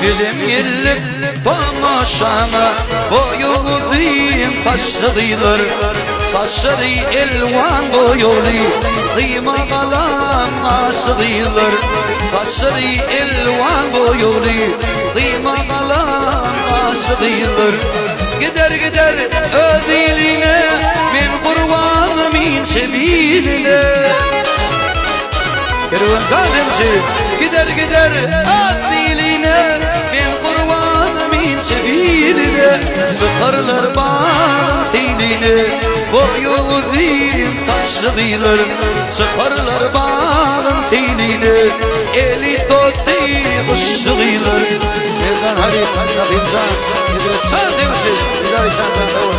Film gelip tamaşana boyu diyeyim kaşıdıylar. Kaşıdı elvan boyulu kıyma kalan aşıdıylar. Kaşıdı elvan boyulu kıyma kalan aşıdıylar. Gider gider ödüline ben kurbanımın sebiline. Kervan zalimci gider gider ödüline ben kurbanımın sebiline. Sıkarlar bahtiyline boyu diyeyim taşıdıylar. Sıkarlar bahtiyline eli totti kuşçıdıylar. Nereden hadi Rabimcan gider sen demişsin. Gider sen de var.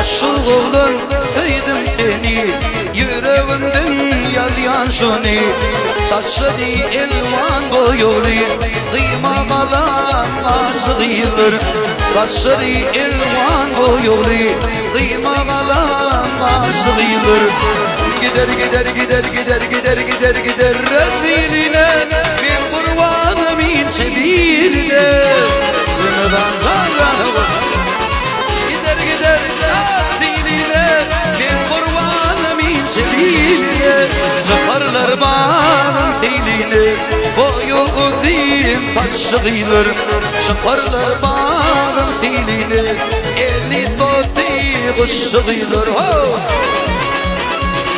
Aşık olan kıydım seni, yüreğimden yazyan şunu. Taşıdı elvan boyulu kıyma kalan aşığıdır. Taşıdı elvan boyulu kıyma kalan aşığıdır. Gider gider gider gider gider gider gider reddiline ben kurbanımın sebiline. Gönülden zarganı gider gider reddiline ben kurbanımın sebiline. Sıkarlar bana diline boyu diyeyim taşıdıylar. Sıkarlar bana diline eli toti kuşçıdıylar.